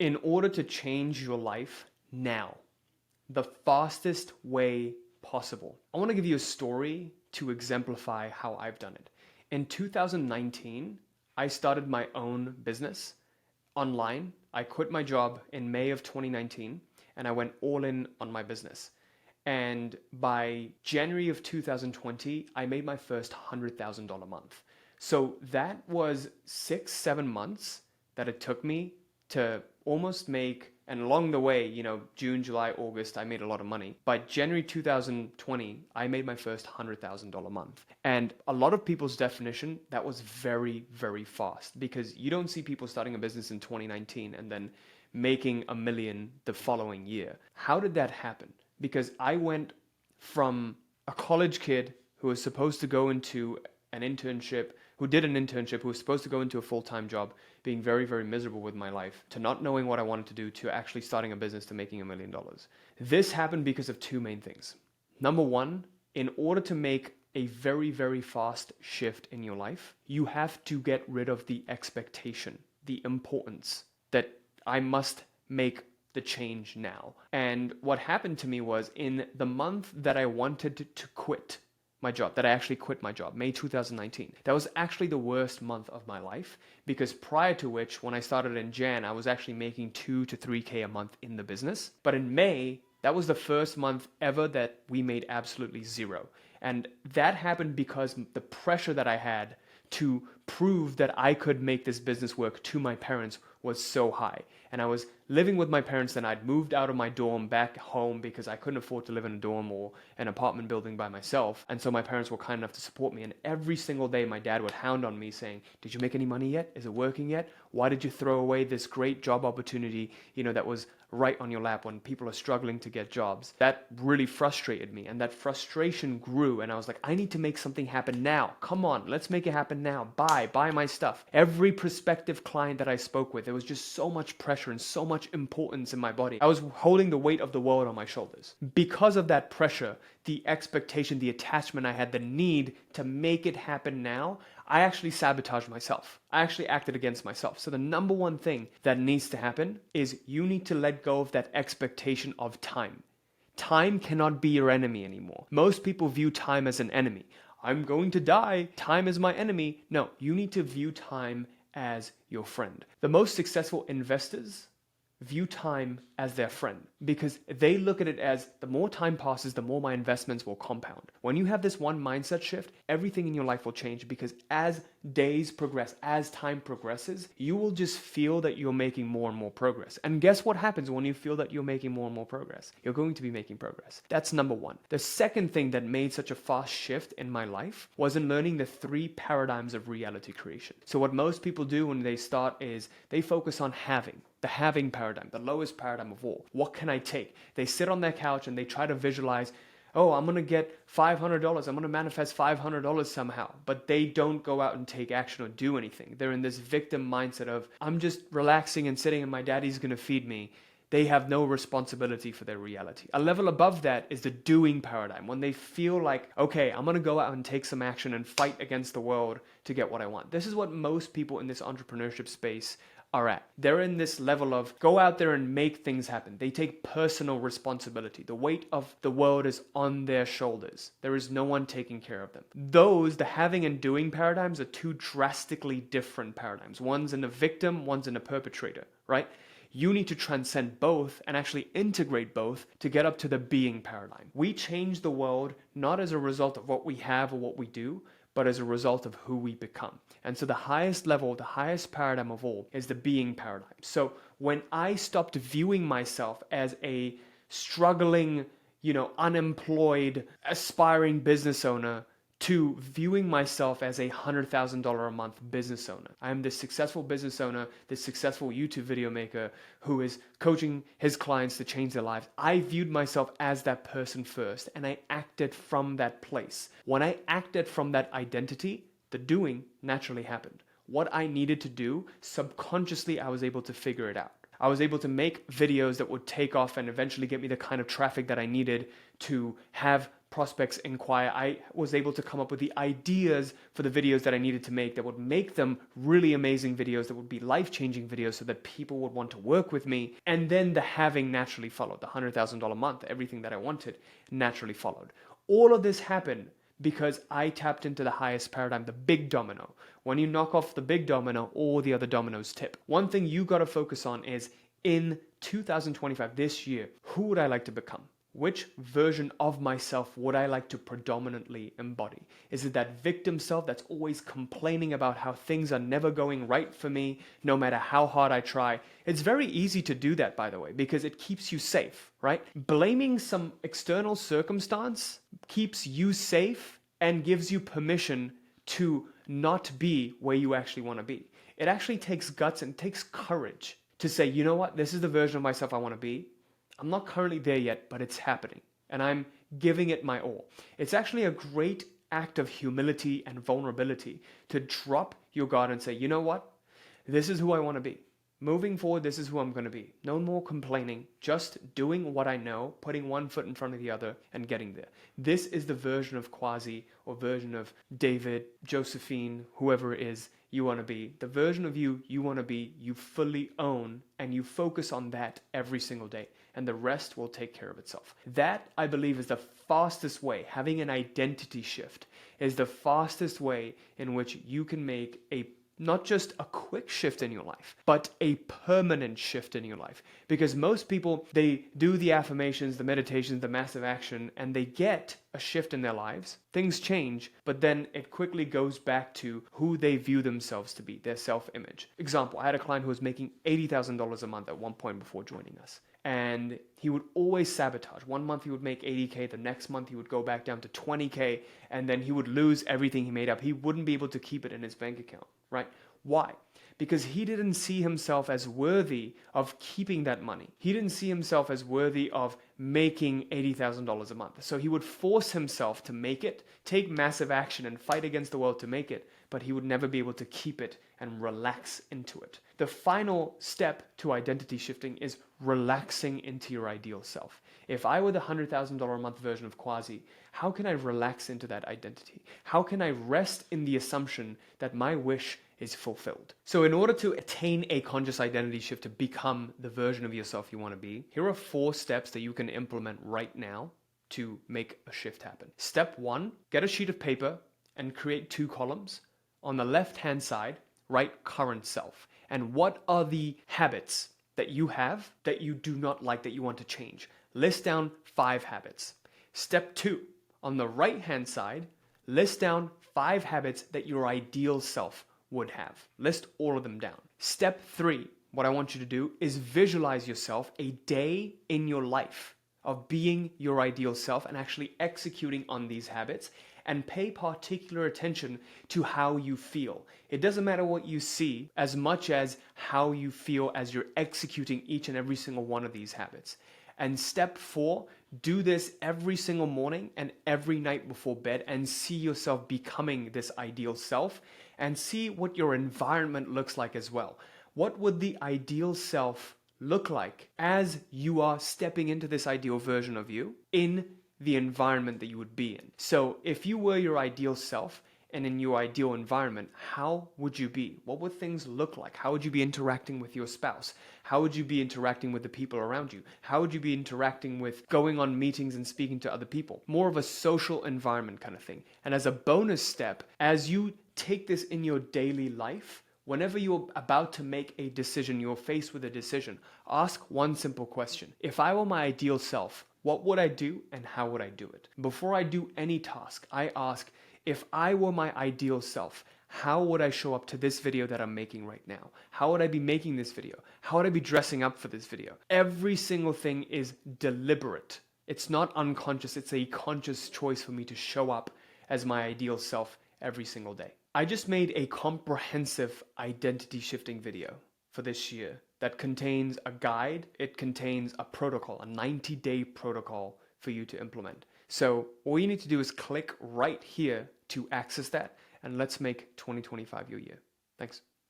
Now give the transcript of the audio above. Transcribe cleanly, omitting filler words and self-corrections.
In order to change your life now, the fastest way possible, I want to give you a story to exemplify how I've done it. In 2019, I started my own business online. I quit my job in May of 2019 and I went all in on my business. And by January of 2020, I made my first $100,000 month. So that was 6-7 months that it took me to almost make, and along the way, June, July, August, I made a lot of money. By January 2020, I made my first $100,000 month. And a lot of people's definition, that was very, very fast, because you don't see people starting a business in 2019 and then making $1 million the following year. How did that happen? Because I went from a college kid who was supposed to go into an internship, who did an internship, who was supposed to go into a full-time job, being very, very miserable with my life, to not knowing what I wanted to do, to actually starting a business, to making $1 million. This happened because of two main things. Number one, in order to make a very, very fast shift in your life, you have to get rid of the expectation, the importance that I must make the change now. And what happened to me was, in the month that I wanted to quit my job, that I actually quit my job, May 2019. That was actually the worst month of my life, because prior to which, when I started in Jan, I was actually making 2 to 3K a month in the business. But in May, that was the first month ever that we made absolutely zero. And that happened because the pressure that I had to prove that I could make this business work to my parents was so high. And I was living with my parents, then I'd moved out of my dorm back home because I couldn't afford to live in a dorm or an apartment building by myself. And so my parents were kind enough to support me. And every single day my dad would hound on me saying, did you make any money yet? Is it working yet? Why did you throw away this great job opportunity, that was right on your lap when people are struggling to get jobs? That really frustrated me, and that frustration grew, and I was like, I need to make something happen now. Come on, let's make it happen now. Buy my stuff. Every prospective client that I spoke with, there was just so much pressure and so much importance in my body. I was holding the weight of the world on my shoulders. Because of that pressure, the expectation, the attachment I had, the need to make it happen now, I actually sabotaged myself. I actually acted against myself. So the number one thing that needs to happen is you need to let go of that expectation of time. Time cannot be your enemy anymore. Most people view time as an enemy. I'm going to die. Time is my enemy. No, you need to view time as your friend. The most successful investors view time as their friend, because they look at it as, the more time passes, the more my investments will compound. When you have this one mindset shift, everything in your life will change, because as days progress, as time progresses, you will just feel that you're making more and more progress. And guess what happens when you feel that you're making more and more progress? You're going to be making progress. That's number one. The second thing that made such a fast shift in my life was in learning the 3 paradigms of reality creation. So what most people do when they start is they focus on having. The having paradigm, the lowest paradigm of all. What can I take? They sit on their couch and they try to visualize, oh, I'm going to get $500. I'm going to manifest $500 somehow. But they don't go out and take action or do anything. They're in this victim mindset of, I'm just relaxing and sitting and my daddy's going to feed me. They have no responsibility for their reality. A level above that is the doing paradigm, when they feel like, okay, I'm going to go out and take some action and fight against the world to get what I want. This is what most people in this entrepreneurship space are at. They're in this level of go out there and make things happen. They take personal responsibility. The weight of the world is on their shoulders. There is no one taking care of them. The having and doing paradigms are 2 drastically different paradigms. One's in a victim, one's in a perpetrator, right? You need to transcend both and actually integrate both to get up to the being paradigm. We change the world not as a result of what we have or what we do, but as a result of who we become. And so the highest level, the highest paradigm of all is the being paradigm. So when I stopped viewing myself as a struggling, unemployed, aspiring business owner, to viewing myself as a $100,000 a month business owner. I am this successful business owner, this successful YouTube video maker who is coaching his clients to change their lives. I viewed myself as that person first, and I acted from that place. When I acted from that identity, the doing naturally happened. What I needed to do, subconsciously I was able to figure it out. I was able to make videos that would take off and eventually get me the kind of traffic that I needed to have prospects inquire, I was able to come up with the ideas for the videos that I needed to make that would make them really amazing videos, that would be life-changing videos so that people would want to work with me. And then the having naturally followed. The $100,000 month, everything that I wanted naturally followed. All of this happened because I tapped into the highest paradigm, the big domino. When you knock off the big domino, all the other dominoes tip. One thing you got to focus on is, in 2025, this year, who would I like to become? Which version of myself would I like to predominantly embody? Is it that victim self that's always complaining about how things are never going right for me, no matter how hard I try? It's very easy to do that, by the way, because it keeps you safe, right? Blaming some external circumstance keeps you safe and gives you permission to not be where you actually want to be. It actually takes guts and takes courage to say, you know what, this is the version of myself I want to be. I'm not currently there yet, but it's happening, and I'm giving it my all. It's actually a great act of humility and vulnerability to drop your guard and say, you know what, this is who I want to be. Moving forward, this is who I'm going to be. No more complaining, just doing what I know, putting one foot in front of the other and getting there. This is the version of Quazi, or version of David, Josephine, whoever it is you want to be. The version of you want to be, you fully own, and you focus on that every single day, and the rest will take care of itself. That, I believe, is the fastest way. Having an identity shift is the fastest way in which you can make not just a quick shift in your life, but a permanent shift in your life. Because most people, they do the affirmations, the meditations, the massive action, and they get a shift in their lives. Things change, but then it quickly goes back to who they view themselves to be, their self-image. Example, I had a client who was making $80,000 a month at one point before joining us. And he would always sabotage. One month he would make 80K, the next month he would go back down to 20K, and then he would lose everything he made up. He wouldn't be able to keep it in his bank account, right? Why? Because he didn't see himself as worthy of keeping that money. He didn't see himself as worthy of making $80,000 a month. So he would force himself to make it, take massive action and fight against the world to make it, but he would never be able to keep it and relax into it. The final step to identity shifting is relaxing into your ideal self. If I were the $100,000 a month version of Quazi, how can I relax into that identity? How can I rest in the assumption that my wish is fulfilled? So in order to attain a conscious identity shift to become the version of yourself you want to be, here are 4 steps that you can implement right now to make a shift happen. Step 1, get a sheet of paper and create 2 columns. On the left-hand side, write current self. And what are the habits that you have that you do not like, that you want to change? List down 5 habits. Step 2, on the right-hand side, list down 5 habits that your ideal self would have. List all of them down. Step 3, what I want you to do is visualize yourself a day in your life of being your ideal self and actually executing on these habits, and pay particular attention to how you feel. It doesn't matter what you see as much as how you feel as you're executing each and every single one of these habits. And step 4, do this every single morning and every night before bed, and see yourself becoming this ideal self, and see what your environment looks like as well. What would the ideal self look like as you are stepping into this ideal version of you in the environment that you would be in? So if you were your ideal self and in your ideal environment, how would you be? What would things look like? How would you be interacting with your spouse? How would you be interacting with the people around you? How would you be interacting with going on meetings and speaking to other people? More of a social environment kind of thing. And as a bonus step, as you take this in your daily life, whenever you're about to make a decision, you're faced with a decision, ask one simple question. If I were my ideal self, what would I do and how would I do it? Before I do any task, I ask, if I were my ideal self, how would I show up to this video that I'm making right now? How would I be making this video? How would I be dressing up for this video? Every single thing is deliberate. It's not unconscious. It's a conscious choice for me to show up as my ideal self every single day. I just made a comprehensive identity shifting video for this year that contains a guide. It contains a protocol, a 90-day protocol for you to implement. So all you need to do is click right here to access that, and let's make 2025 your year. Thanks.